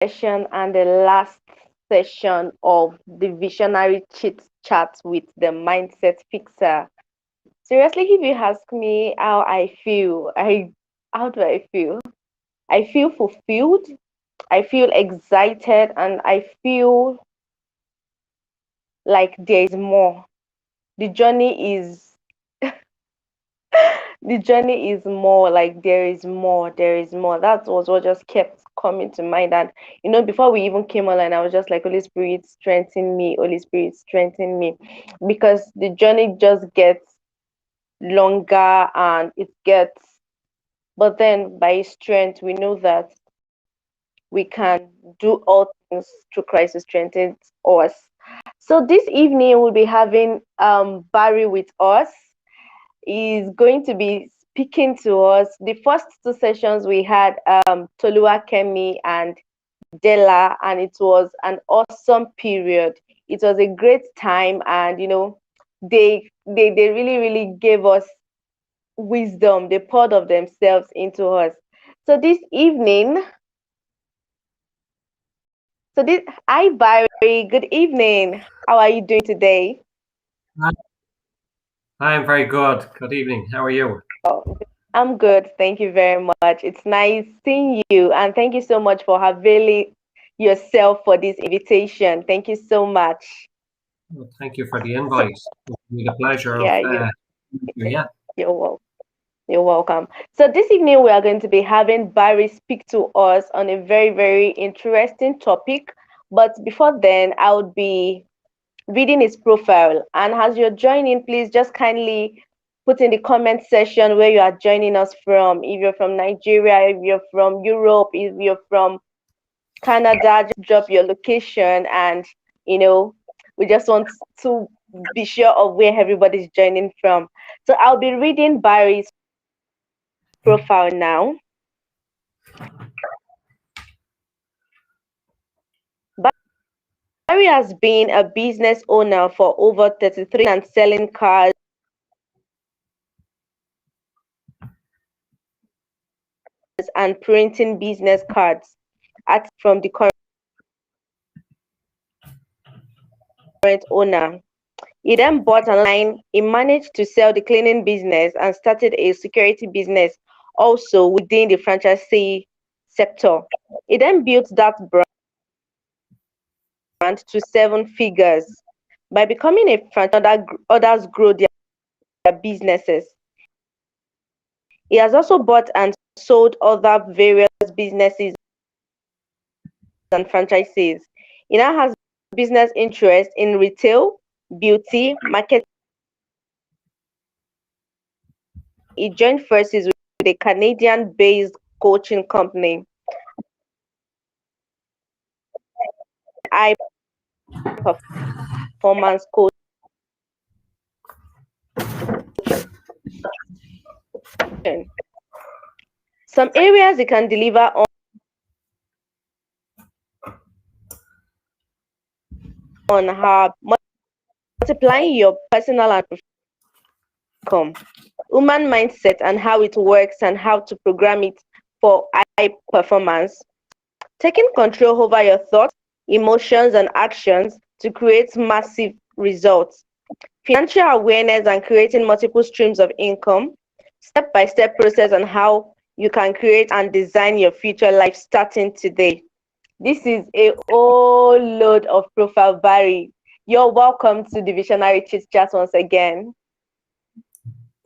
session and the last session of the Visionary Chit Chat with the Mindset Fixer. Seriously, if you ask me how I feel, how do I feel? I feel fulfilled, I feel excited, and I feel like there is more. The journey is the journey is more, like there is more, there is more. That was what just kept coming to mind. And before we even came online, I was just like, Holy Spirit, strengthen me, Holy Spirit, strengthen me. Because the journey just gets longer and it gets, but then by His strength, we know that we can do all things through Christ who strengthens us. So this evening we'll be having Barry with us. Is going to be speaking to us. The first two sessions we had Tolua Kemi and Della, and it was an awesome period. It was a great time, and they really gave us wisdom. They poured of themselves into us. So this evening, hi Barry, good evening. How are you doing today? Hi, I'm very good. Good evening. How are you? Oh, I'm good. Thank you very much. It's nice seeing you, and thank you so much for availing yourself for this invitation. Thank you so much. Well, thank you for the So, invite. It's been a pleasure of yeah, yeah. you're welcome. You're welcome. So this evening we are going to be having Barry speak to us on a very interesting topic. But before then, I would be reading his profile. And as you're joining, please just kindly put in the comment section where you are joining us from. If you're from Nigeria, if you're from Europe, if you're from Canada, just drop your location, and we just want to be sure of where everybody's joining from. So I'll be reading Barry's profile now. Barry has been a business owner for over 33 and selling cars and printing business cards at from the current owner. He then bought online. He managed to sell the cleaning business and started a security business also within the franchisee sector. He then built that brand to seven figures. By becoming a franchise, others grow their businesses. He has also bought and sold other various businesses and franchises. He now has business interests in retail, beauty, marketing. He joined forces with a Canadian-based coaching company, high performance coaching. Some areas he can deliver on are multiplying your personal and income, human mindset and how it works and how to program it for high performance, taking control over your thoughts, emotions, and actions to create massive results, financial awareness and creating multiple streams of income, step-by-step process on how you can create and design your future life starting today. This is a whole load of profile, Barry. You're welcome to the Visionary ChitChat once again.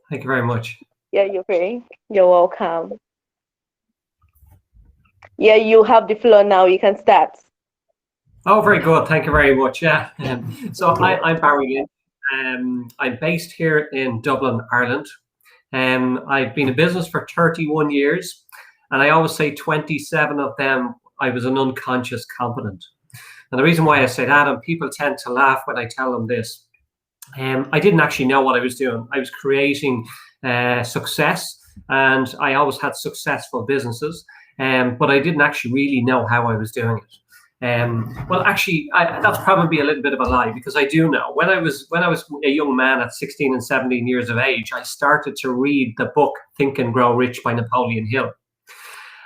Thank you very much. Yeah, you're welcome. Yeah, you have the floor now. You can start. Oh, very good. Thank you very much. Yeah. So I'm Barry Lynch. I'm based here in Dublin, Ireland. I've been in business for 31 years, and I always say 27 of them I was an unconscious competent. And the reason why I say that, and people tend to laugh when I tell them this, I didn't actually know what I was doing. I was creating success, and I always had successful businesses, but I didn't actually really know how I was doing it. Well, actually, that's probably a little bit of a lie, because I do know. When I was a young man at 16 and 17 years of age, I started to read the book Think and Grow Rich by Napoleon Hill.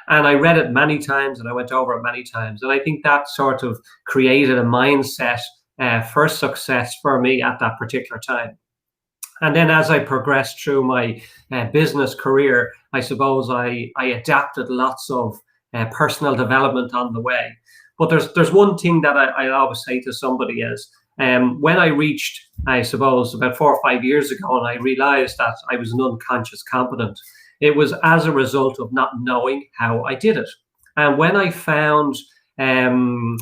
And I read it many times and I went over it many times. And I think that sort of created a mindset for success for me at that particular time. And then as I progressed through my business career, I suppose I adapted lots of personal development on the way. But there's one thing that I always say to somebody is, when I reached, I suppose, about 4 or 5 years ago, and I realized that I was an unconscious competent, it was as a result of not knowing how I did it. And when I found um,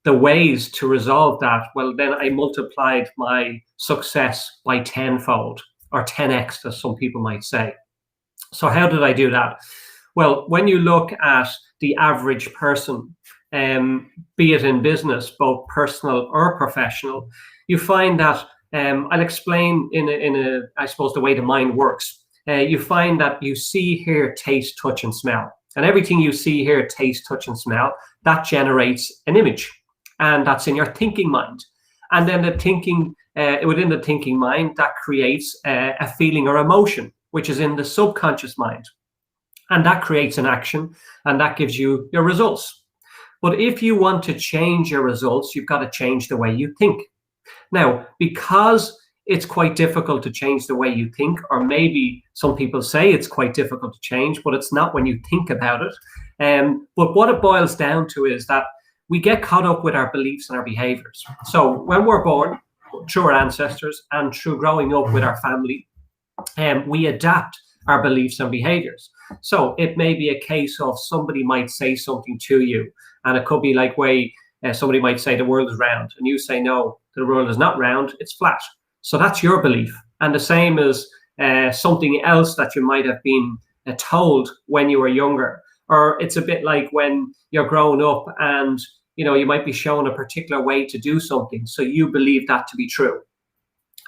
the ways to resolve that, well, then I multiplied my success by tenfold, or 10x, as some people might say. So, how did I do that? Well, when you look at the average person, be it in business, both personal or professional, you find that I'll explain I suppose, the way the mind works. You find that you see, hear, taste, touch, and smell. And everything you see, hear, taste, touch, and smell, that generates an image. And that's in your thinking mind. And then within the thinking mind, that creates a feeling or emotion, which is in the subconscious mind. And that creates an action, and that gives you your results. But if you want to change your results, you've got to change the way you think. Now, because it's quite difficult to change the way you think, or maybe some people say it's quite difficult to change, but it's not when you think about it. But what it boils down to is that we get caught up with our beliefs and our behaviors. So when we're born, through our ancestors and through growing up with our family, we adapt our beliefs and behaviors. So it may be a case of somebody might say something to you, and it could be like somebody might say the world is round, and you say, no, the world is not round, it's flat. So that's your belief. And the same as something else that you might have been told when you were younger. Or it's a bit like when you're growing up and you might be shown a particular way to do something, so you believe that to be true.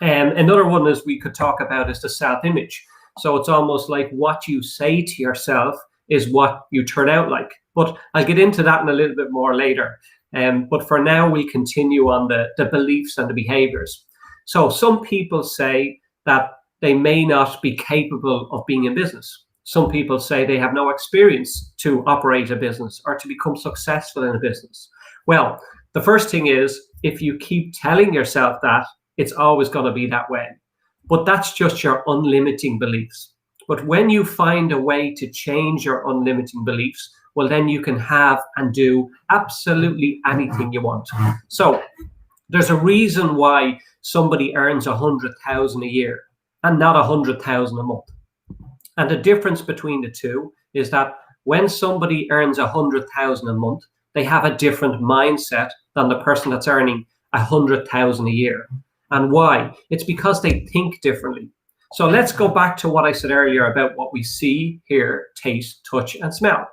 Another one is we could talk about is the self-image. So it's almost like what you say to yourself is what you turn out like. But I'll get into that in a little bit more later. But for now, we continue on the beliefs and the behaviors. So some people say that they may not be capable of being in business. Some people say they have no experience to operate a business or to become successful in a business. Well, the first thing is, if you keep telling yourself that, it's always going to be that way. But that's just your unlimiting beliefs. But when you find a way to change your unlimiting beliefs, well, then you can have and do absolutely anything you want. So there's a reason why somebody earns 100,000 a year and not 100,000 a month. And the difference between the two is that when somebody earns 100,000 a month, they have a different mindset than the person that's earning 100,000 a year. And why? It's because they think differently. So let's go back to what I said earlier about what we see, hear, taste, touch, and smell.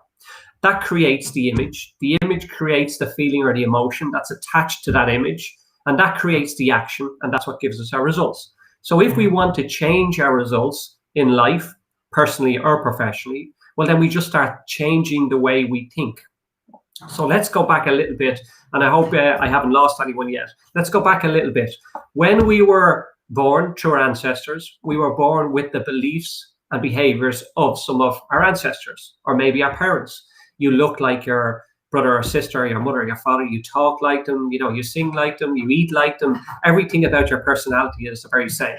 That creates the image. The image creates the feeling or the emotion that's attached to that image. And that creates the action, and that's what gives us our results. So if we want to change our results in life, personally or professionally, well, then we just start changing the way we think. So let's go back a little bit, and I hope I haven't lost anyone yet. Let's go back a little bit. When we were born through our ancestors, we were born with the beliefs and behaviors of some of our ancestors, or maybe our parents. You look like your brother or sister, your mother, your father, you talk like them, you sing like them, you eat like them. Everything about your personality is the very same.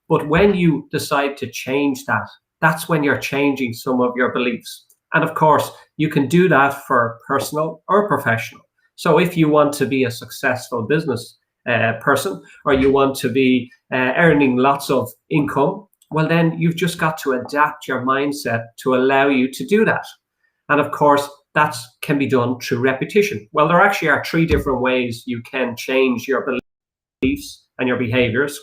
But when you decide to change that, that's when you're changing some of your beliefs. And of course, you can do that for personal or professional. So if you want to be a successful business person, or you want to be earning lots of income, well, then you've just got to adapt your mindset to allow you to do that. And of course, that can be done through repetition. Well, there actually are 3 different ways you can change your beliefs and your behaviors,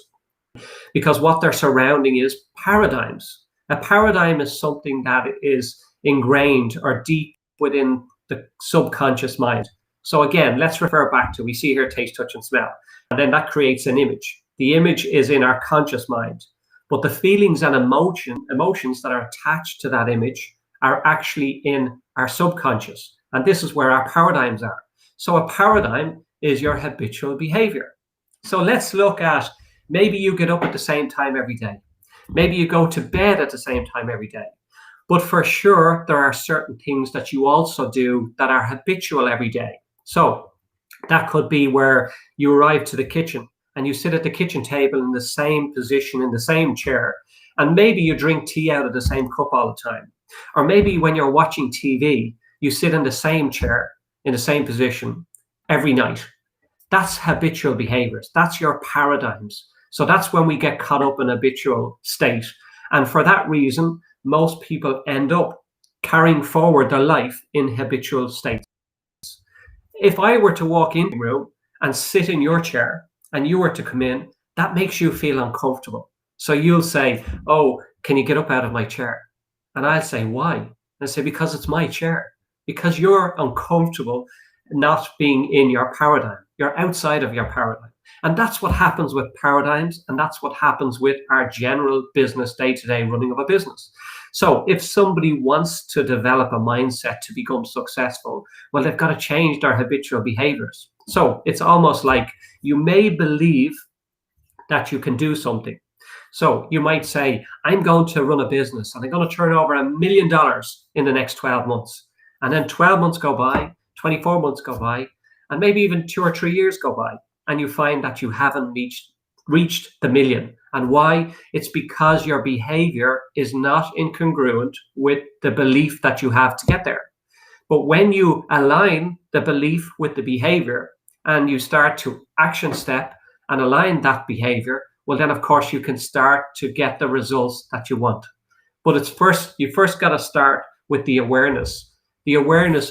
because what they're surrounding is paradigms. A paradigm is something that is ingrained or deep within the subconscious mind. So again, let's refer back to, we see here, taste, touch, and smell. And then that creates an image. The image is in our conscious mind. But the feelings and emotions that are attached to that image are actually in our subconscious. And this is where our paradigms are. So a paradigm is your habitual behavior. So let's look at, maybe you get up at the same time every day. Maybe you go to bed at the same time every day. But for sure, there are certain things that you also do that are habitual every day. So that could be where you arrive to the kitchen and you sit at the kitchen table in the same position, in the same chair, and maybe you drink tea out of the same cup all the time. Or maybe when you're watching TV, you sit in the same chair, in the same position every night. That's habitual behaviors. That's your paradigms. So that's when we get caught up in habitual state. And for that reason, most people end up carrying forward their life in habitual states. If I were to walk in the room and sit in your chair and you were to come in, that makes you feel uncomfortable. So you'll say, "Oh, can you get up out of my chair?" And I'll say, "Why?" And I say, "Because it's my chair." Because you're uncomfortable not being in your paradigm. You're outside of your paradigm. And that's what happens with paradigms. And that's what happens with our general business day-to-day running of a business. So if somebody wants to develop a mindset to become successful, well, they've got to change their habitual behaviors. So it's almost like you may believe that you can do something. So you might say, I'm going to run a business and I'm going to turn over $1 million in the next 12 months. And then 12 months go by, 24 months go by, and maybe even 2 or 3 years go by. And you find that you haven't reached the million. And why? It's because your behavior is not incongruent with the belief that you have to get there. But when you align the belief with the behavior and you start to action step and align that behavior, well, then, of course, you can start to get the results that you want. But you first got to start with the awareness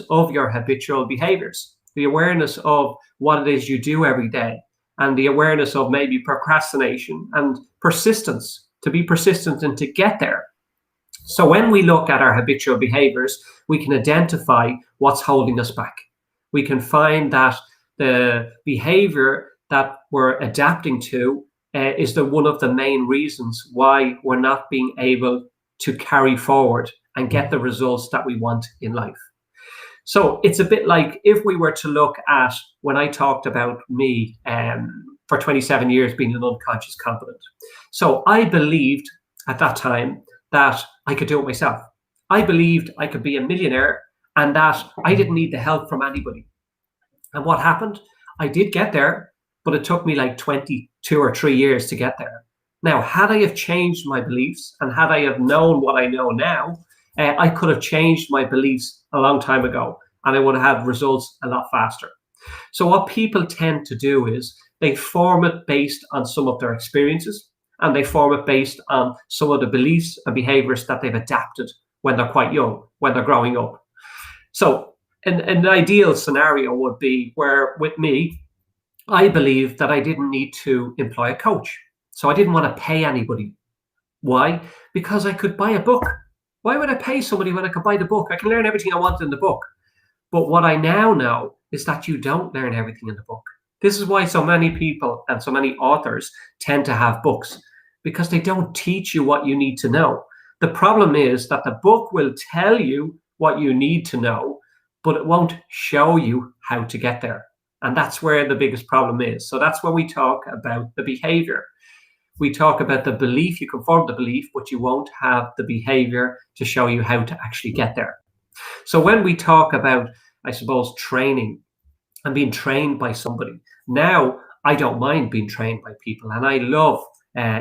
of your habitual behaviors, the awareness of what it is you do every day, and the awareness of maybe procrastination and persistence, to be persistent and to get there. So when we look at our habitual behaviors, we can identify what's holding us back. We can find that the behavior that we're adapting to is one of the main reasons why we're not being able to carry forward and get the results that we want in life. So it's a bit like if we were to look at when I talked about me for 27 years being an unconscious competent. So I believed at that time that I could do it myself. I believed I could be a millionaire and that I didn't need the help from anybody. And what happened? I did get there, but it took me like 22 or 3 years to get there. Now, had I have changed my beliefs and had I have known what I know now, I could have changed my beliefs a long time ago and I would have had results a lot faster. So what people tend to do is they form it based on some of their experiences and they form it based on some of the beliefs and behaviors that they've adapted when they're quite young, when they're growing up. So an ideal scenario would be where with me, I believed that I didn't need to employ a coach. So I didn't want to pay anybody. Why? Because I could buy a book. Why would I pay somebody when I could buy the book? I can learn everything I want in the book. But what I now know is that you don't learn everything in the book. This is why so many people and so many authors tend to have books, because they don't teach you what you need to know. The problem is that the book will tell you what you need to know, but it won't show you how to get there. And that's where the biggest problem is. So that's when we talk about the behavior. We talk about the belief. You can form the belief, but you won't have the behavior to show you how to actually get there. So when we talk about, I suppose, training and being trained by somebody, now I don't mind being trained by people. And I love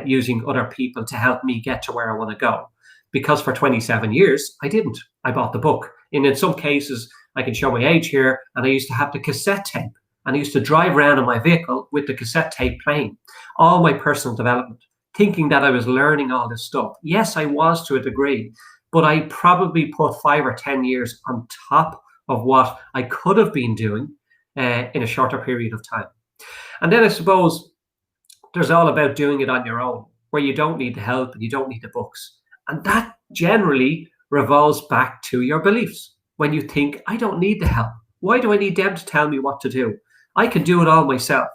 using other people to help me get to where I want to go. Because for 27 years, I didn't. I bought the book. And in some cases, I can show my age here, and I used to have the cassette tape. And I used to drive around in my vehicle with the cassette tape playing, all my personal development, thinking that I was learning all this stuff. Yes, I was to a degree, but I probably put 5 or 10 years on top of what I could have been doing in a shorter period of time. And then I suppose there's all about doing it on your own, where you don't need the help and you don't need the books. And that generally revolves back to your beliefs. When you think, I don't need the help. Why do I need them to tell me what to do? I can do it all myself.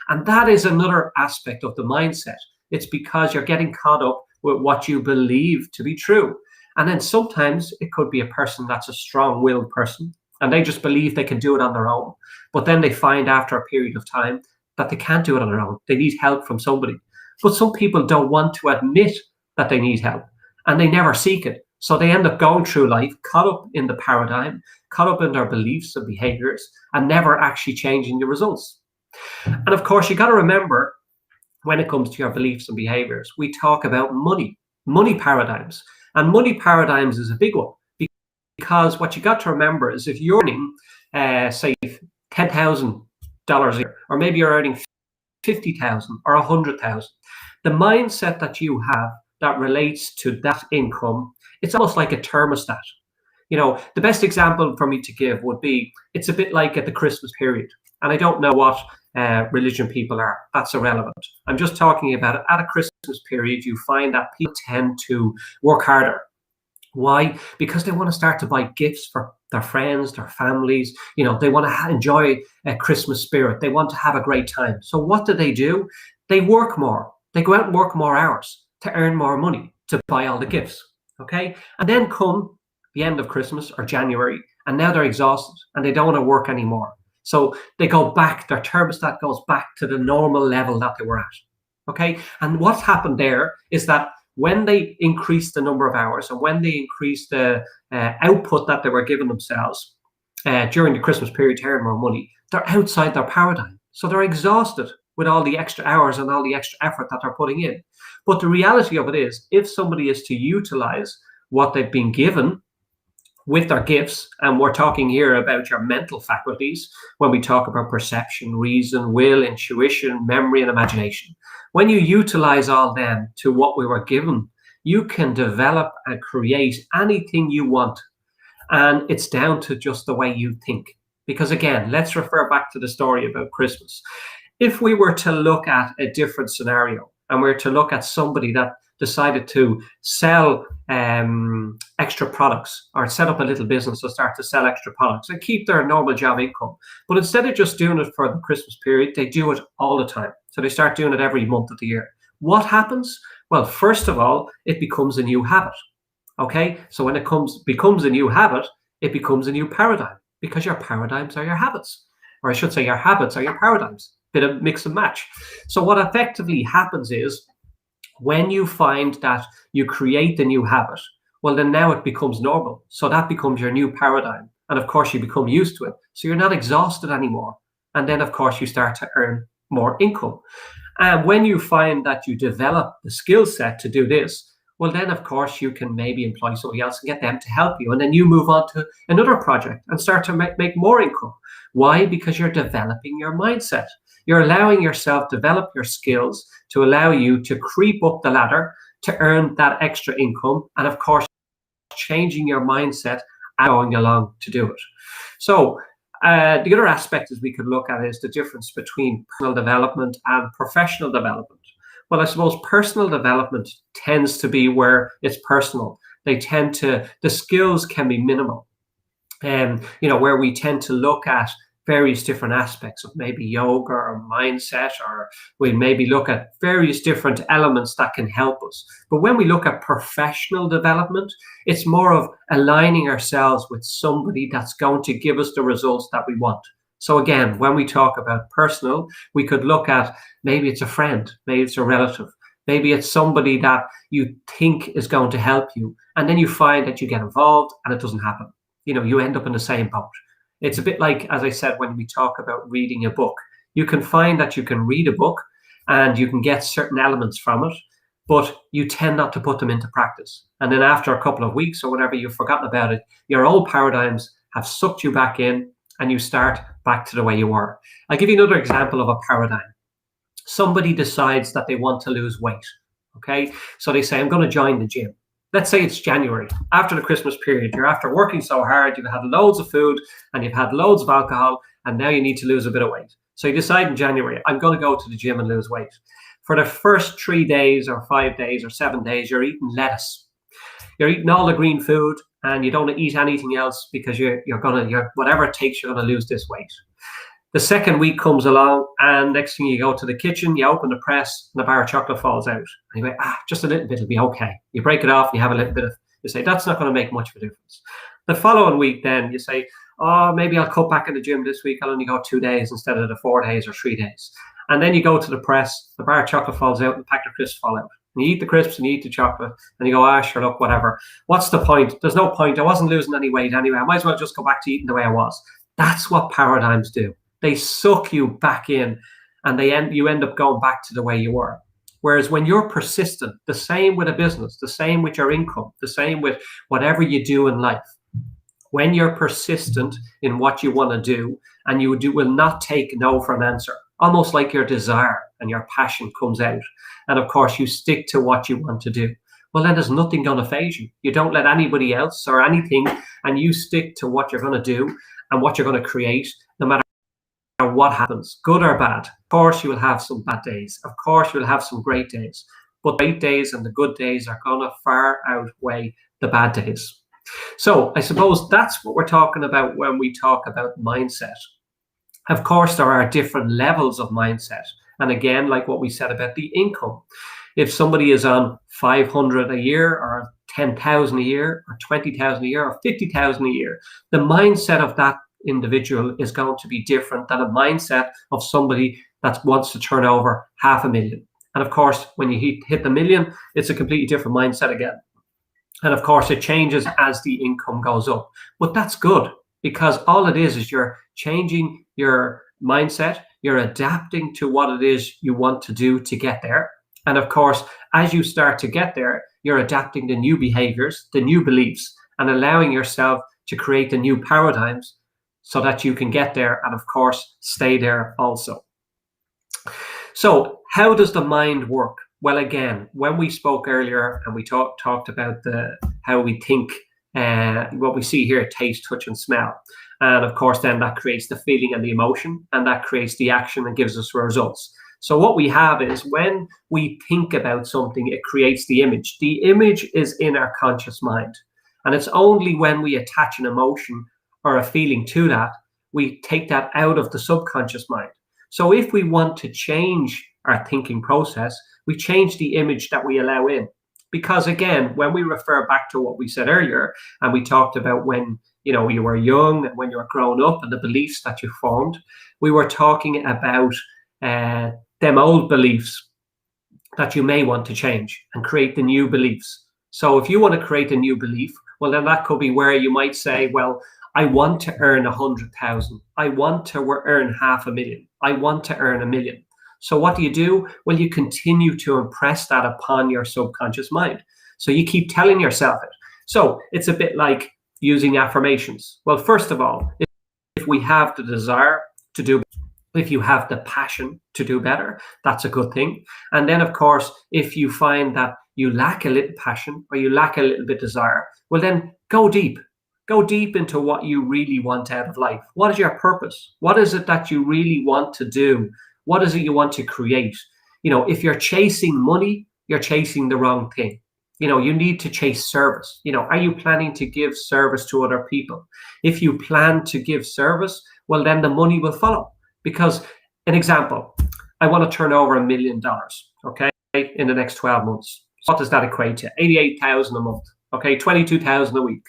And that is another aspect of the mindset. It's because you're getting caught up with what you believe to be true. And then sometimes it could be a person that's a strong-willed person, and they just believe they can do it on their own. But then they find after a period of time that they can't do it on their own. They need help from somebody. But some people don't want to admit that they need help, and they never seek it. So they end up going through life caught up in the paradigm, caught up in their beliefs and behaviors, and never actually changing the results. And of course, you got to remember, when it comes to your beliefs and behaviors, we talk about money paradigms. And money paradigms is a big one, because what you got to remember is if you're earning, say, $10,000 a year, or maybe you're earning 50,000 or 100,000, the mindset that you have that relates to that income, it's almost like a thermostat. The best example for me to give would be, it's a bit like at the Christmas period. And I don't know what religion people are. That's irrelevant. I'm just talking about it. At a Christmas period, you find that people tend to work harder. Why? Because they want to start to buy gifts for their friends, their families. They want to enjoy a Christmas spirit. They want to have a great time. So what do? They work more. They go out and work more hours to earn more money to buy all the gifts. Okay? And then come the end of Christmas or January, and now they're exhausted and they don't want to work anymore. So they go back, their thermostat goes back to the normal level that they were at. Okay? And what's happened there is that when they increase the number of hours and when they increase the output that they were giving themselves during the Christmas period to earn more money, they're outside their paradigm. So they're exhausted with all the extra hours and all the extra effort that they're putting in. But the reality of it is, if somebody is to utilize what they've been given with their gifts, and we're talking here about your mental faculties when we talk about perception, reason, will, intuition, memory, and imagination. When you utilize all them to what we were given, you can develop and create anything you want. And it's down to just the way you think. Because again, let's refer back to the story about Christmas. If we were to look at a different scenario, and we're to look at somebody that decided to sell extra products, or set up a little business to start to sell extra products and keep their normal job income. But instead of just doing it for the Christmas period, they do it all the time. So they start doing it every month of the year. What happens? Well, first of all, it becomes a new habit. Okay? So when it becomes a new habit, it becomes a new paradigm, because your paradigms are your habits. Or I should say your habits are your paradigms. Bit of mix and match. So what effectively happens is, when you find that you create the new habit, well, then now it becomes normal. So that becomes your new paradigm. And of course, you become used to it. So you're not exhausted anymore. And then, of course, you start to earn more income. And when you find that you develop the skill set to do this, well, then, of course, you can maybe employ somebody else and get them to help you. And then you move on to another project and start to make more income. Why? Because you're developing your mindset. You're allowing yourself to develop your skills to allow you to creep up the ladder to earn that extra income. And of course, changing your mindset and going along to do it. So the other aspect is we could look at is the difference between personal development and professional development. Well, I suppose personal development tends to be where it's personal. The skills can be minimal. Where we tend to look at various different aspects of maybe yoga or mindset, or we maybe look at various different elements that can help us. But when we look at professional development, it's more of aligning ourselves with somebody that's going to give us the results that we want. So again, when we talk about personal, we could look at, maybe it's a friend, maybe it's a relative, maybe it's somebody that you think is going to help you, and then you find that you get involved and it doesn't happen. You end up in the same boat. It's a bit like, as I said, when we talk about reading a book, you can find that you can read a book and you can get certain elements from it, but you tend not to put them into practice. And then after a couple of weeks or whenever you've forgotten about it, your old paradigms have sucked you back in and you start back to the way you were. I'll give you another example of a paradigm. Somebody decides that they want to lose weight. Okay. So they say, I'm going to join the gym. Let's say it's January, after the Christmas period. You're after working so hard, you've had loads of food and you've had loads of alcohol, and now you need to lose a bit of weight. So you decide in January, I'm going to go to the gym and lose weight. For the first 3 days or 5 days or 7 days, you're eating lettuce. You're eating all the green food and you don't eat anything else, because you're whatever it takes, you're going to lose this weight. The second week comes along, and next thing, you go to the kitchen, you open the press, and a bar of chocolate falls out. And you go, just a little bit will be okay. You break it off, and you have a little bit of, you say, that's not going to make much of a difference. The following week, then, you say, maybe I'll cut back in the gym this week. I'll only go 2 days instead of the 4 days or 3 days. And then you go to the press, the bar of chocolate falls out, and the packet of crisps fall out. And you eat the crisps and you eat the chocolate and you go, ah, sure, look, whatever. What's the point? There's no point. I wasn't losing any weight anyway. I might as well just go back to eating the way I was. That's what paradigms do. They suck you back in, and you end up going back to the way you were. Whereas when you're persistent, the same with a business, the same with your income, the same with whatever you do in life, when you're persistent in what you want to do, and will not take no for an answer, almost like your desire and your passion comes out. And of course, you stick to what you want to do. Well, then there's nothing going to phase you. You don't let anybody else or anything, and you stick to what you're going to do and what you're going to create, no matter what happens, good or bad. Of course, you will have some bad days. Of course, you will have some great days. But the great days and the good days are going to far outweigh the bad days. So I suppose that's what we're talking about when we talk about mindset. Of course, there are different levels of mindset. And again, like what we said about the income, if somebody is on 500 a year or 10,000 a year or 20,000 a year or 50,000 a year, the mindset of that individual is going to be different than a mindset of somebody that wants to turn over 500,000. And of course, when you hit the million, it's a completely different mindset again. And of course, it changes as the income goes up. But that's good, because all it is you're changing your mindset. You're adapting to what it is you want to do to get there. And of course, as you start to get there, you're adapting the new behaviors, the new beliefs, and allowing yourself to create the new paradigms so that you can get there and, of course, stay there also. So how does the mind work? Well, again, when we spoke earlier and we talked about how we think, what we see here, taste, touch, and smell. And of course, then that creates the feeling and the emotion, and that creates the action and gives us results. So what we have is when we think about something, it creates the image. The image is in our conscious mind. And it's only when we attach an emotion or a feeling to that, we take that out of the subconscious mind. So if we want to change our thinking process, we change the image that we allow in. Because again, when we refer back to what we said earlier, and we talked about when you were young and when you were growing up and the beliefs that you formed, we were talking about them old beliefs that you may want to change and create the new beliefs. So if you want to create a new belief, well, then that could be where you might say, well, I want to earn 100,000. I want to earn 500,000. I want to earn 1,000,000. So what do? Well, you continue to impress that upon your subconscious mind. So you keep telling yourself it. So it's a bit like using affirmations. Well, first of all, if we have the desire to do, if you have the passion to do better, that's a good thing. And then, of course, if you find that you lack a little passion or you lack a little bit desire, well, then go deep. Go deep into what you really want out of life. What is your purpose? What is it that you really want to do? What is it you want to create? If you're chasing money, you're chasing the wrong thing. You need to chase service. Are you planning to give service to other people? If you plan to give service, well, then the money will follow. Because, an example, I want to turn over $1 million, okay, in the next 12 months. So what does that equate to? 88,000 a month, okay, 22,000 a week.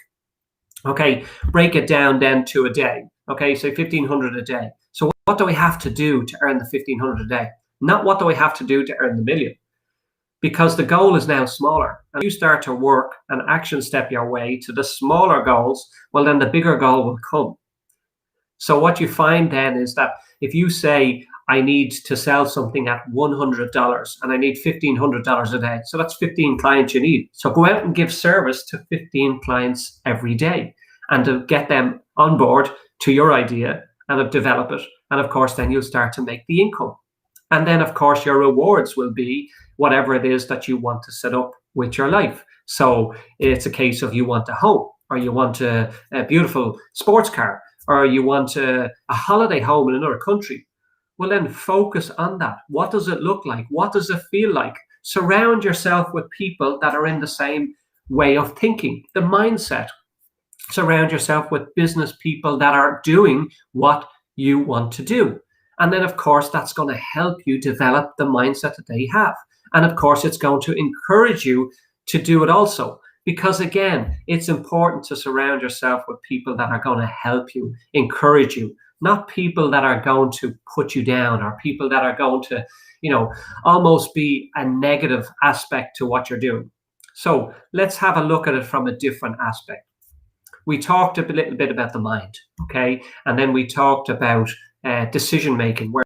Okay, break it down then to a day. Okay, so 1,500 a day. So what do I have to do to earn the 1,500 a day? Not what do I have to do to earn the million? Because the goal is now smaller. And you start to work and action step your way to the smaller goals, well, then the bigger goal will come. So what you find then is that if you say, I need to sell something at $100 and I need $1,500 a day. So that's 15 clients you need. So go out and give service to 15 clients every day and to get them on board to your idea and to develop it. And of course, then you'll start to make the income. And then, of course, your rewards will be whatever it is that you want to set up with your life. So it's a case of you want a home, or you want a beautiful sports car, or you want a holiday home in another country. Well, then focus on that. What does it look like? What does it feel like? Surround yourself with people that are in the same way of thinking, the mindset. Surround yourself with business people that are doing what you want to do. And then, of course, that's going to help you develop the mindset that they have. And of course, it's going to encourage you to do it also. Because again, it's important to surround yourself with people that are going to help you, encourage you, not people that are going to put you down or people that are going to, almost be a negative aspect to what you're doing. So let's have a look at it from a different aspect. We talked a little bit about the mind, okay? And then we talked about decision making, where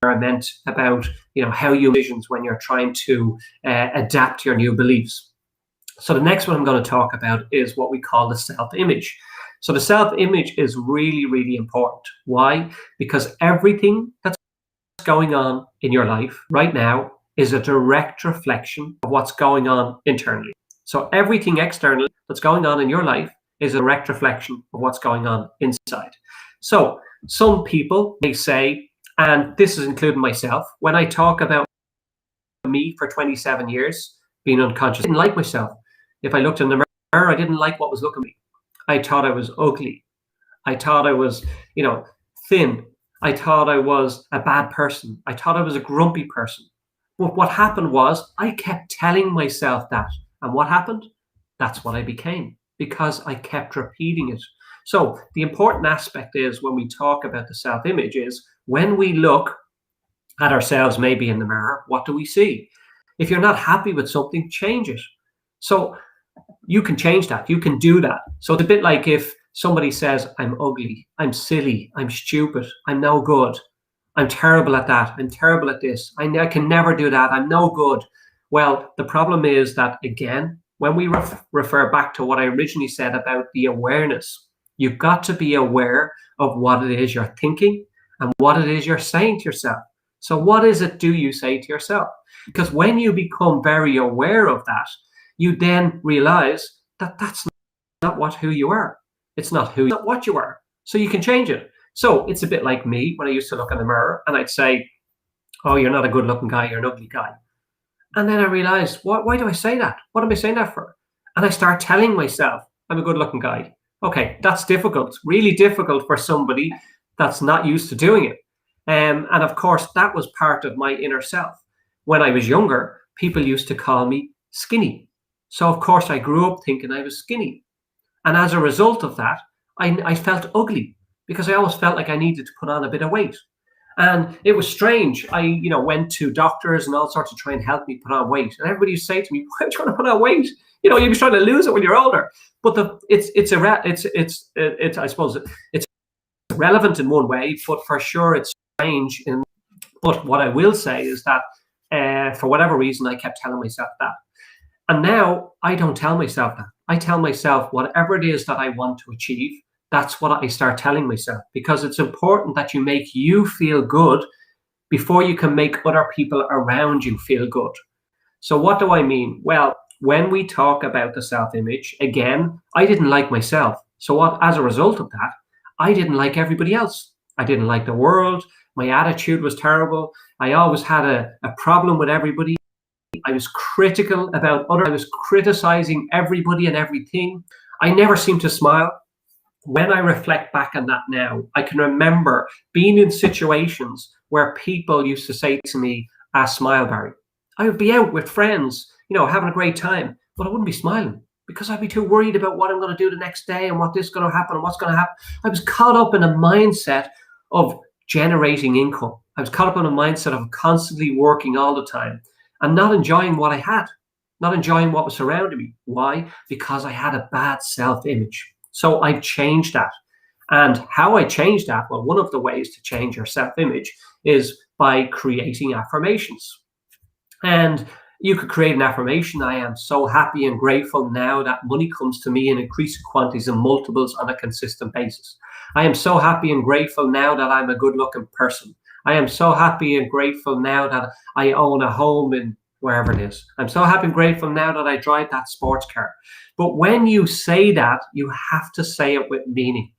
I meant about, how you make decisions when you're trying to adapt your new beliefs. So the next one I'm going to talk about is what we call the self-image. So the self-image is really, really important. Why? Because everything that's going on in your life right now is a direct reflection of what's going on internally. So everything externally that's going on in your life is a direct reflection of what's going on inside. So some people may say, and this is including myself, when I talk about me for 27 years being unconscious, I didn't like myself. If I looked in the mirror, I didn't like what was looking at me. I thought I was ugly. I thought I was, thin. I thought I was a bad person. I thought I was a grumpy person. But what happened was I kept telling myself that. And what happened? That's what I became, because I kept repeating it. So the important aspect is, when we talk about the self-image, is when we look at ourselves maybe in the mirror, what do we see? If you're not happy with something, change it. So you can change that. You can do that. So it's a bit like if somebody says, I'm ugly, I'm silly, I'm stupid, I'm no good, I'm terrible at that, I'm terrible at this, I can never do that, I'm no good. Well, the problem is that, again, when we refer back to what I originally said about the awareness, you've got to be aware of what it is you're thinking and what it is you're saying to yourself. So what is it do you say to yourself? Because when you become very aware of that, you then realize that that's not who you are. It's not what you are. So you can change it. So it's a bit like me when I used to look in the mirror and I'd say, oh, you're not a good looking guy, you're an ugly guy. And then I realized, why do I say that? What am I saying that for? And I start telling myself, I'm a good looking guy. Okay, that's difficult, really difficult for somebody that's not used to doing it. And of course, that was part of my inner self. When I was younger, people used to call me skinny. So of course, I grew up thinking I was skinny. And as a result of that, I felt ugly, because I always felt like I needed to put on a bit of weight. And it was strange. I, went to doctors and all sorts to try and help me put on weight. And everybody used to say to me, why are you trying to put on weight? You'll be trying to lose it when you're older. But I suppose it's relevant in one way, but for sure it's strange. But what I will say is that for whatever reason, I kept telling myself that. And now I don't tell myself that. I tell myself whatever it is that I want to achieve, that's what I start telling myself, because it's important that you make you feel good before you can make other people around you feel good. So what do I mean? Well, when we talk about the self-image, again, I didn't like myself. So as a result of that, I didn't like everybody else. I didn't like the world. My attitude was terrible. I always had a problem with everybody. I was critical about others. I was criticizing everybody and everything. I never seemed to smile. When I reflect back on that now, I can remember being in situations where people used to say to me, smile, Barry. I would be out with friends, having a great time, but I wouldn't be smiling because I'd be too worried about what I'm going to do the next day and what is going to happen and what's going to happen. I was caught up in a mindset of generating income. I was caught up in a mindset of constantly working all the time and not enjoying what I had, not enjoying what was surrounding me. Why? Because I had a bad self-image. So I've changed that. And how I changed that, well, one of the ways to change your self-image is by creating affirmations. And you could create an affirmation. I am so happy and grateful now that money comes to me in increasing quantities and multiples on a consistent basis. I am so happy and grateful now that I'm a good-looking person. I am so happy and grateful now that I own a home in wherever it is. I'm so happy and grateful now that I drive that sports car. But when you say that, you have to say it with meaning.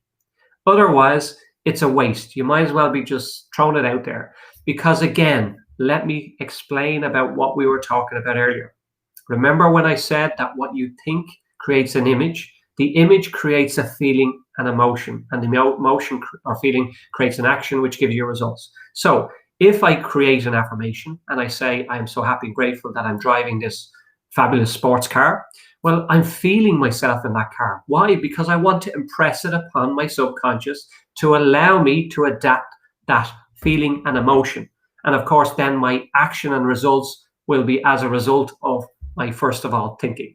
Otherwise, it's a waste. You might as well be just throwing it out there. Because again, let me explain about what we were talking about earlier. Remember when I said that what you think creates an image? The image creates a feeling and emotion, and the emotion or feeling creates an action, which gives you results. So if I create an affirmation and I say, I am so happy and grateful that I'm driving this fabulous sports car. Well, I'm feeling myself in that car. Why? Because I want to impress it upon my subconscious to allow me to adapt that feeling and emotion. And of course, then my action and results will be as a result of my, first of all, thinking.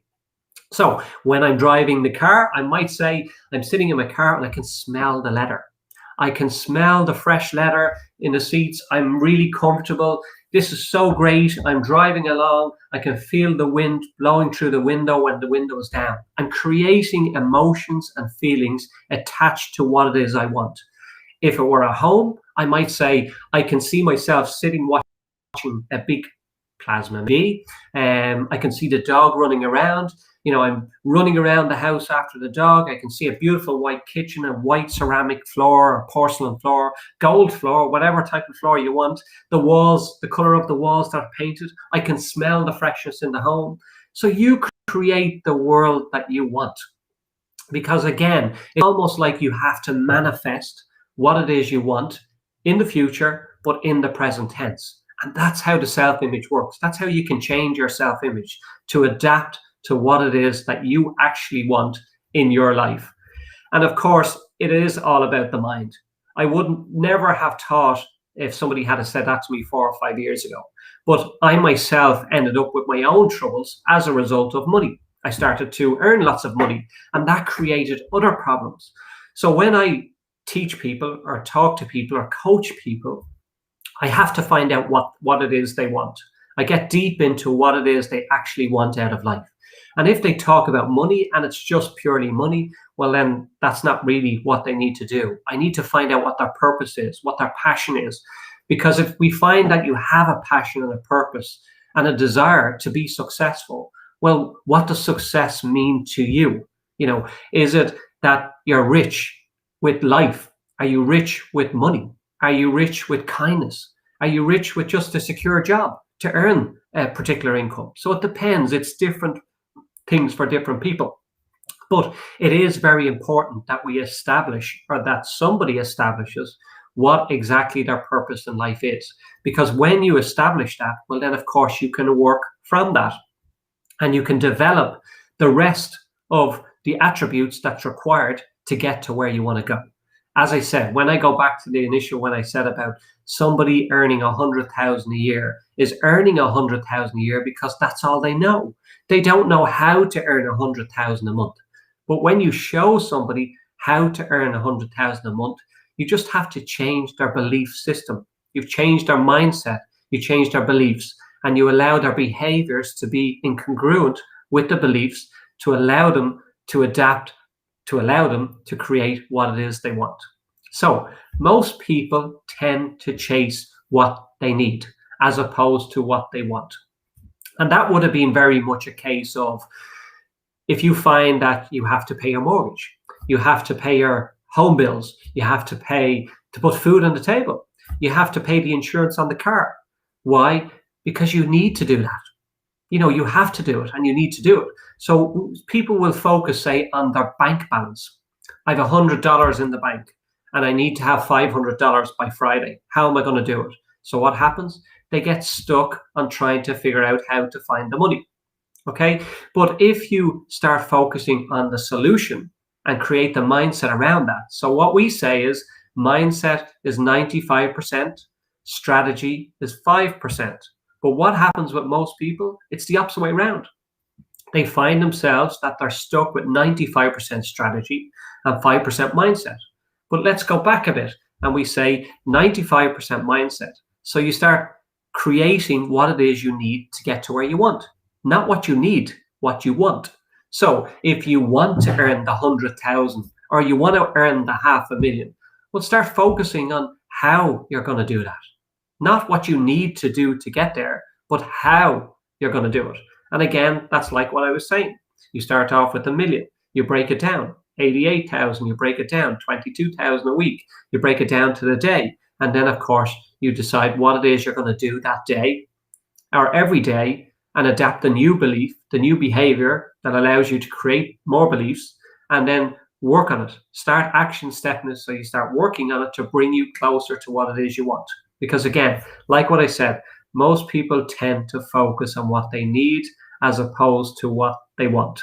So when I'm driving the car, I might say I'm sitting in my car and I can smell the leather. I can smell the fresh leather in the seats. I'm really comfortable. This is so great. I'm driving along. I can feel the wind blowing through the window when the window is down. I'm creating emotions and feelings attached to what it is I want. If it were at home, I might say I can see myself sitting watching a big plasma TV. I can see the dog running around. I'm running around the house after the dog. I can see a beautiful white kitchen, a white ceramic floor, or porcelain floor, gold floor, whatever type of floor you want. The walls, the color of the walls that are painted. I can smell the freshness in the home. So you create the world that you want. Because again, it's almost like you have to manifest what it is you want in the future, but in the present tense. And that's how the self-image works. That's how you can change your self-image to adapt to what it is that you actually want in your life. And of course, it is all about the mind. I wouldn't never have thought if somebody had said that to me 4 or 5 years ago. But I myself ended up with my own troubles as a result of money. I started to earn lots of money, and that created other problems. So when I teach people or talk to people or coach people, I have to find out what it is they want. I get deep into what it is they actually want out of life. And if they talk about money and it's just purely money, well, then that's not really what they need to do. I need to find out what their purpose is, what their passion is. Because if we find that you have a passion and a purpose and a desire to be successful, well, what does success mean to you? Is it that you're rich with life? Are you rich with money? Are you rich with kindness? Are you rich with just a secure job to earn a particular income? So it depends. It's different things for different people. But it is very important that we establish, or that somebody establishes, what exactly their purpose in life is. Because when you establish that, well, then of course you can work from that and you can develop the rest of the attributes that's required to get to where you want to go. As I said, when I go back to the initial, when I said about somebody earning 100,000 a year is earning 100,000 a year because that's all they know. They don't know how to earn 100,000 a month. But when you show somebody how to earn 100,000 a month, you just have to change their belief system. You've changed their mindset. You changed their beliefs, and you allow their behaviors to be incongruent with the beliefs to allow them to adapt, to allow them to create what it is they want. So most people tend to chase what they need as opposed to what they want. And that would have been very much a case of, if you find that you have to pay your mortgage, you have to pay your home bills, you have to pay to put food on the table, you have to pay the insurance on the car. Why? Because you need to do that. You have to do it and you need to do it. So people will focus, say, on their bank balance. I have $100 in the bank and I need to have $500 by Friday. How am I going to do it? So what happens? They get stuck on trying to figure out how to find the money. Okay. But if you start focusing on the solution and create the mindset around that. So what we say is mindset is 95%, strategy is 5%. But what happens with most people? It's the opposite way around. They find themselves that they're stuck with 95% strategy and 5% mindset. But let's go back a bit and we say 95% mindset. So you start creating what it is you need to get to where you want. Not what you need, what you want. So if you want to earn the 100,000 or you want to earn the 500,000, well, start focusing on how you're going to do that. Not what you need to do to get there, but how you're going to do it. And again, that's like what I was saying. You start off with 1 million, you break it down, 88,000, you break it down, 22,000 a week, you break it down to the day. And then, of course, you decide what it is you're going to do that day or every day and adapt the new belief, the new behavior that allows you to create more beliefs, and then work on it. Start action stepping it, so you start working on it to bring you closer to what it is you want. Because again, like what I said, most people tend to focus on what they need as opposed to what they want.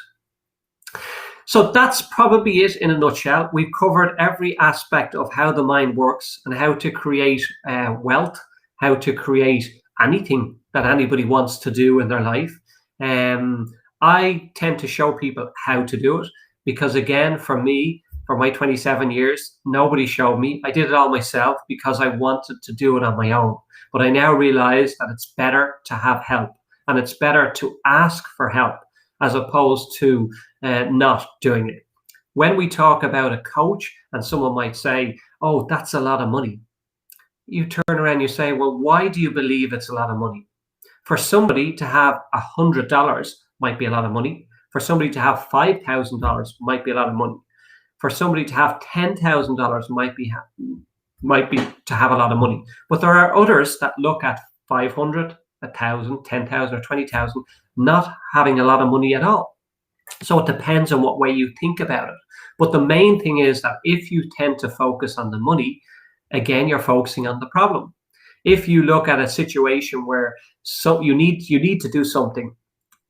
So that's probably it in a nutshell. We've covered every aspect of how the mind works and how to create wealth, how to create anything that anybody wants to do in their life. I tend to show people how to do it because, again, for me, for my 27 years, nobody showed me. I did it all myself because I wanted to do it on my own. But I now realize that it's better to have help, and it's better to ask for help as opposed to not doing it. When we talk about a coach and someone might say, oh, that's a lot of money, you turn around and you say, well, why do you believe it's a lot of money? For somebody to have $100 might be a lot of money. For somebody to have $5,000 might be a lot of money. For somebody to have $10,000 might be to have a lot of money. But there are others that look at 500, 1,000, 10,000 or 20,000 not having a lot of money at all. So it depends on what way you think about it. But the main thing is that if you tend to focus on the money, again, you're focusing on the problem. If you look at a situation where you need to do something,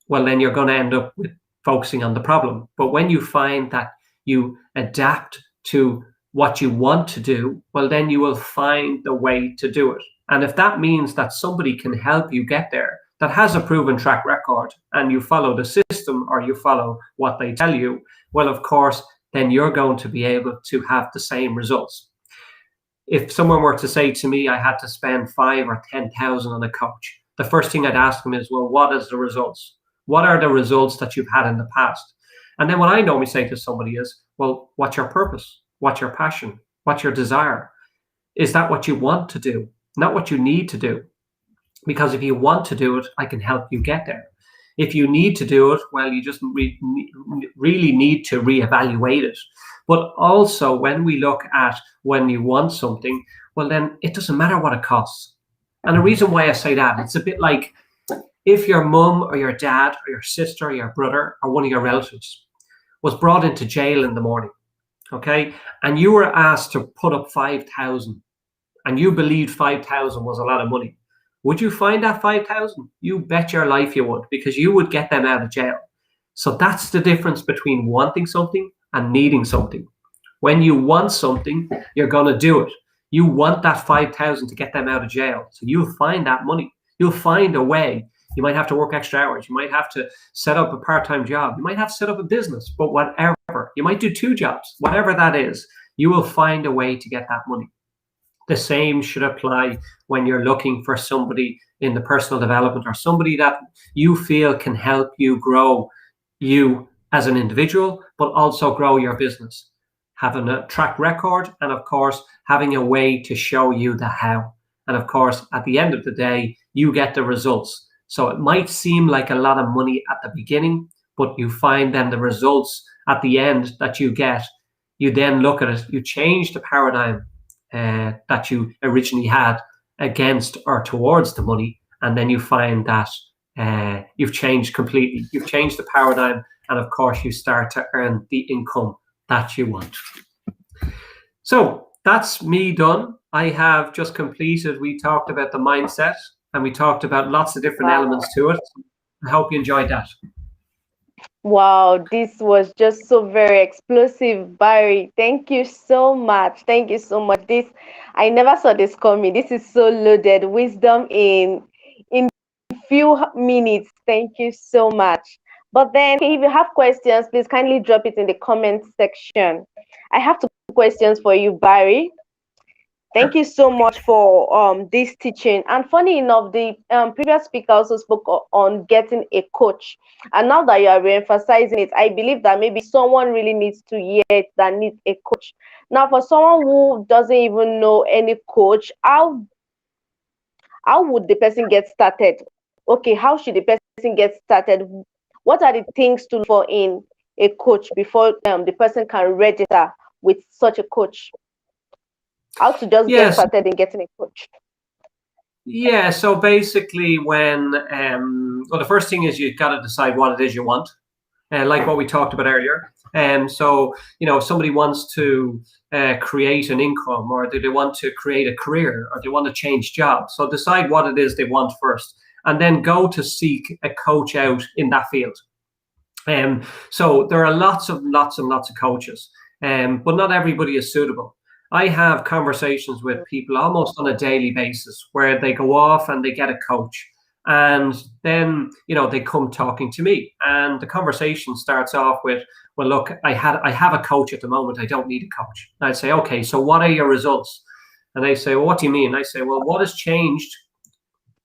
well, then you're going to end up with focusing on the problem. But when you find that you adapt to what you want to do, well, then you will find the way to do it. And if that means that somebody can help you get there, that has a proven track record, and you follow the system or you follow what they tell you, well, of course, then you're going to be able to have the same results. If someone were to say to me, I had to spend 5,000 or 10,000 on a coach, the first thing I'd ask them is, well, what is the results? What are the results that you've had in the past? And then what I normally say to somebody is, well, what's your purpose? What's your passion? What's your desire? Is that what you want to do? Not what you need to do. Because if you want to do it, I can help you get there. If you need to do it, well, you just really need to reevaluate it. But also, when we look at when you want something, well, then it doesn't matter what it costs. And the reason why I say that, it's a bit like if your mum or your dad or your sister or your brother or one of your relatives was brought into jail in the morning, okay, and you were asked to put up 5,000, and you believed 5,000 was a lot of money. Would you find that 5,000? You bet your life you would, because you would get them out of jail. So that's the difference between wanting something and needing something. When you want something, you're going to do it. You want that 5,000 to get them out of jail. So you'll find that money. You'll find a way. You might have to work extra hours. You might have to set up a part-time job. You might have to set up a business, but whatever. You might do 2 jobs, whatever that is, you will find a way to get that money. The same should apply when you're looking for somebody in the personal development or somebody that you feel can help you grow you as an individual, but also grow your business. Having a track record and, of course, having a way to show you the how. And, of course, at the end of the day, you get the results. So it might seem like a lot of money at the beginning, but you find then the results at the end that you get. You then look at it, you change the paradigm that you originally had against or towards the money, and then you find that you've changed completely. You've changed the paradigm, and of course you start to earn the income that you want. So that's me done. I have just completed, we talked about the mindset and we talked about lots of different elements to it. I hope you enjoyed that. Wow, this was just so very explosive, Barry. Thank you so much. Thank you so much. This, I never saw this coming. This is so loaded. Wisdom in few minutes. Thank you so much. But then, okay, if you have questions, please kindly drop it in the comment section. I have 2 questions for you, Barry. Thank you so much for this teaching. And funny enough, the previous speaker also spoke on getting a coach. And now that you are re-emphasizing it, I believe that maybe someone really needs to hear it that needs a coach. Now, for someone who doesn't even know any coach, how would the person get started? Okay, how should the person get started? What are the things to look for in a coach before the person can register with such a coach? How to just get started in getting a coach? Yeah, so basically when, well, the first thing is you've got to decide what it is you want, like what we talked about earlier. So, you know, if somebody wants to create an income, or do they want to create a career, or they want to change jobs. So decide what it is they want first. and then go to seek a coach out in that field. So there are lots of coaches, but not everybody is suitable. I have conversations with people almost on a daily basis where they go off and they get a coach, and then they come talking to me, and the conversation starts off with, "Well, look, I have a coach at the moment. I don't need a coach." And I say, "Okay, so what are your results?" And they say, "Well, what do you mean?" I say, "Well, what has changed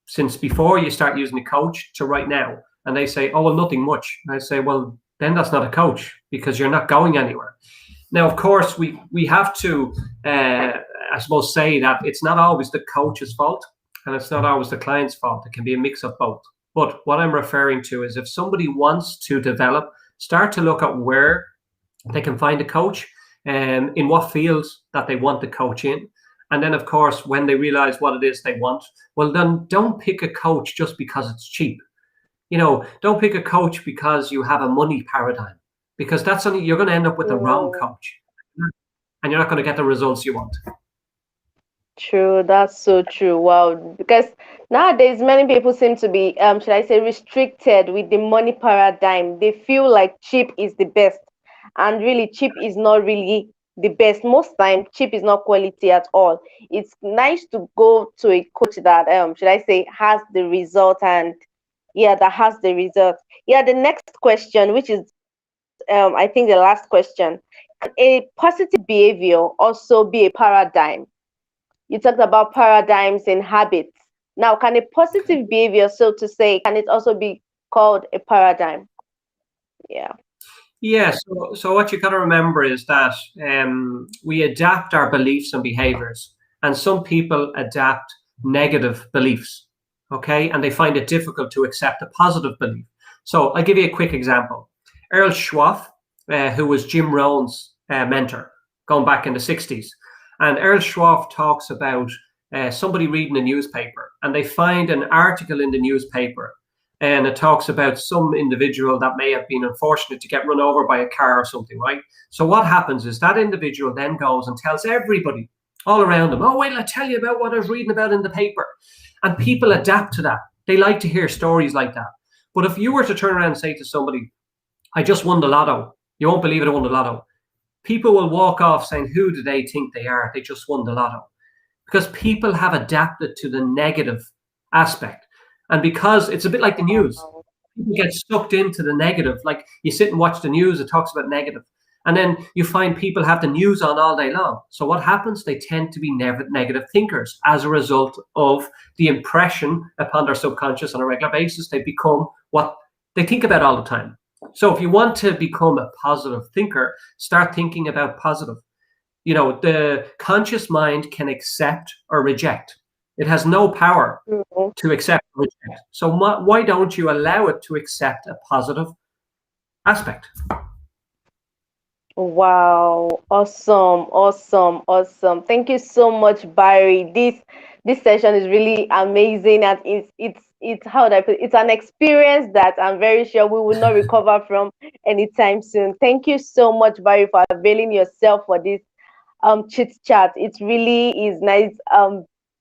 since before you start using a coach to right now?" And they say, "Oh, well, nothing much." And I say, "Well, then that's not a coach, because you're not going anywhere." Now, of course, we have to, I suppose, say that it's not always the coach's fault, and it's not always the client's fault. It can be a mix of both. But what I'm referring to is, if somebody wants to develop, start to look at where they can find a coach, in what fields that they want the coach in. And then, of course, when they realize what it is they want, well, then don't pick a coach just because it's cheap. Don't pick a coach because you have a money paradigm, because that's only, you're going to end up with the wrong Mm. coach, and you're not going to get the results you want. True, that's so true. Wow, because nowadays many people seem to be, should I say, restricted with the money paradigm. They feel like cheap is the best, and really, cheap is not really the best. Most time, cheap is not quality at all. It's nice to go to a coach that, should I say, has the result, and yeah, that has the result. Yeah, the next question, which is, I think the last question, a positive behavior also be a paradigm? You talked about paradigms and habits. Now, can a positive behavior, so to say, can it also be called a paradigm? Yeah. Yeah, so what you got to remember is that, we adapt our beliefs and behaviors, and some people adapt negative beliefs, okay, and they find it difficult to accept a positive belief. So I'll give you a quick example. Earl Schwab, who was Jim Rohn's mentor, going back in the 60s, and Earl Schwab talks about somebody reading a newspaper, and they find an article in the newspaper, and it talks about some individual that may have been unfortunate to get run over by a car or something, right? So what happens is that individual then goes and tells everybody all around them, "Oh, wait, I'll tell you about what I was reading about in the paper." And people adapt to that. They like to hear stories like that. But if you were to turn around and say to somebody, "I just won the lotto," you won't believe it, I won the lotto. People will walk off saying, "Who do they think they are? They just won the lotto." Because people have adapted to the negative aspect. And because it's a bit like the news, Wow. people get sucked into the negative. Like, you sit and watch the news, it talks about negative. And then you find people have the news on all day long. So what happens? They tend to be negative thinkers as a result of the impression upon their subconscious on a regular basis. They become what they think about all the time. So if you want to become a positive thinker, start thinking about positive. The conscious mind can accept or reject. It has no power Mhm. to accept or reject. So why don't you allow it to accept a positive aspect? Wow, awesome, awesome, awesome. Thank you so much, Barry. This session is really amazing, and it's how would I put it? It's an experience that I'm very sure we will not recover from anytime soon. Thank you so much, Barry, for availing yourself for this chit chat. It really is nice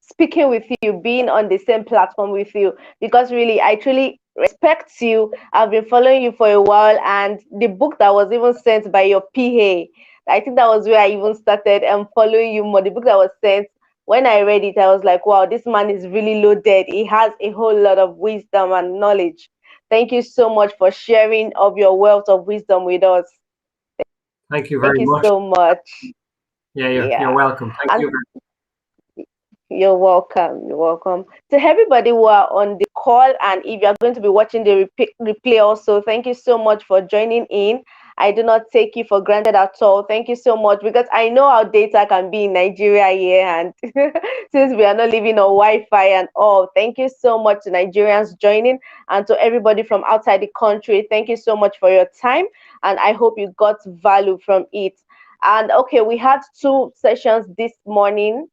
speaking with you, being on the same platform with you, because really I truly respect you. I've been following you for a while, and the book that was even sent by your PA, I think that was where I even started following you more. The book that was sent, when I read it, I was like, wow, this man is really loaded. He has a whole lot of wisdom and knowledge. Thank you so much for sharing of your wealth of wisdom with us. Thank you Thank very you much. so much. Yeah, you're Yeah. welcome. Thank And you. you're welcome. You're welcome. To everybody who are on the call, and if you're going to be watching the replay also, thank you so much for joining in. I do not take you for granted at all. Thank you so much, because I know how data can be in Nigeria here, and since we are not living on Wi-Fi and all, thank you so much to Nigerians joining, and to everybody from outside the country. Thank you so much for your time, and I hope you got value from it. And okay, we had two sessions this morning.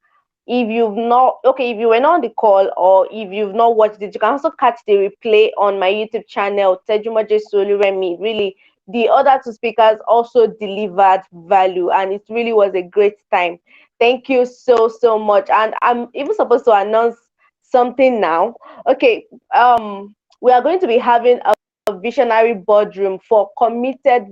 If you've not, okay, if you were not on the call, or if you've not watched it, you can also catch the replay on my YouTube channel, Tejuma Jesolu Remi. Really, the other two speakers also delivered value, and it really was a great time. Thank you so much. And I'm even supposed to announce something now, Okay, we are going to be having a visionary boardroom for committed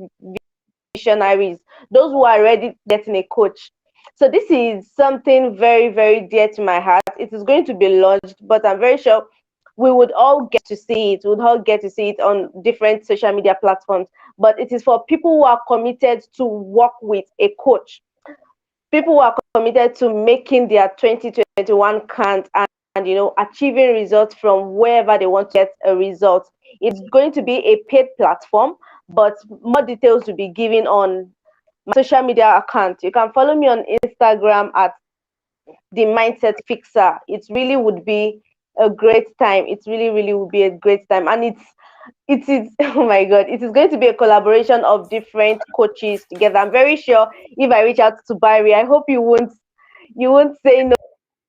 visionaries, those who are ready getting a coach. So this is something very, very dear to my heart. It is going to be launched, but I'm very sure we would all get to see it. We would all get to see it on different social media platforms. But it is for people who are committed to work with a coach, people who are committed to making their 2021 count, and achieving results from wherever they want to get a result. It's going to be a paid platform, but more details will be given on my social media account. You can follow me on Instagram at the Mindset Fixer. It really would be a great time. It really, really would be a great time. And it is oh my god, it is going to be a collaboration of different coaches together. I'm very sure if I reach out to Barry, I hope you won't say no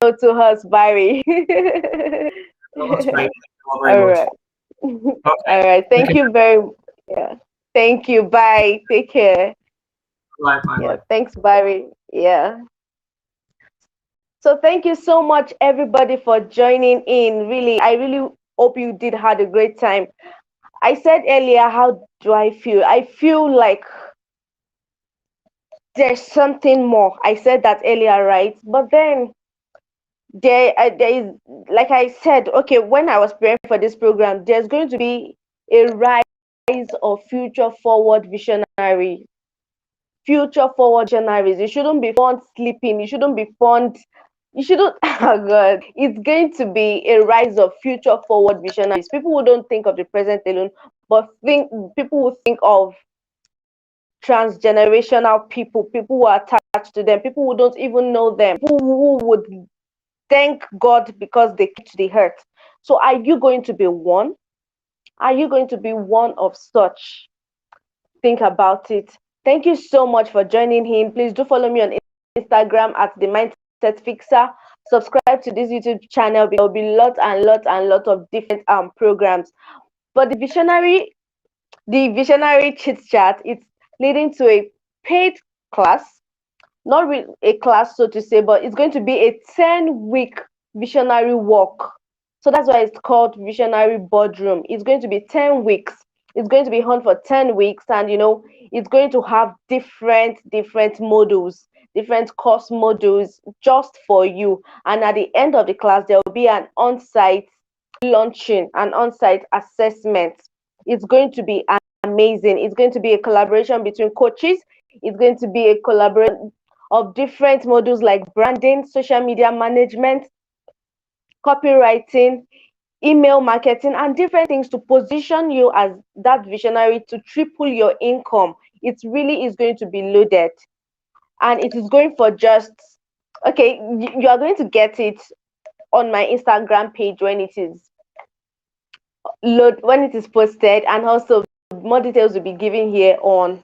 to us, Barry. No, that's great. Thank you all very All much. right. Okay. All right, Take thank care. you very, yeah, thank you, bye, take care. Bye. Bye. Yeah, Bye. thanks, Barry. Yeah, so thank you so much, everybody, for joining in. Really, I really hope you did had a great time. I said earlier, how do I feel? I feel like there's something more. I said that earlier, right? But then there is, like I said, okay, when I was preparing for this program, there's going to be a rise of future forward visionaries. You shouldn't be found sleeping. You shouldn't be found. You shouldn't. Oh God, it's going to be a rise of future forward visionaries. People who don't think of the present alone, but people who think of transgenerational people, people who are attached to them, people who don't even know them, people who would thank God because they came to the earth. So are you going to be one? Are you going to be one of such? Think about it. Thank you so much for joining in. Please do follow me on Instagram at the Mindset Fixer. Subscribe to this YouTube channel because there will be lots and lots and lots of different programs. But the Visionary ChitChat, it's leading to a paid class, not really a class, so to say, but it's going to be a 10-week visionary walk. So that's why it's called Visionary Boardroom. It's going to be 10 weeks. It's going to be on for 10 weeks, and it's going to have different modules, different course modules just for you. And at the end of the class, there will be an on-site launching, an on-site assessment. It's going to be amazing. It's going to be a collaboration between coaches. It's going to be a collaboration of different modules like branding, social media management, copywriting, email marketing, and different things to position you as that visionary to triple your income. It really is going to be loaded, and it is going for just, okay, you are going to get it on my Instagram page when it is posted, and also more details will be given here on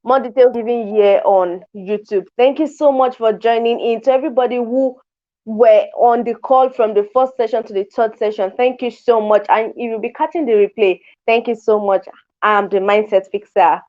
YouTube. Thank you so much for joining in. To everybody who were on the call from the first session to the third session, thank you so much. And if you'll be catching the replay, thank you so much. I'm the Mindset Fixer.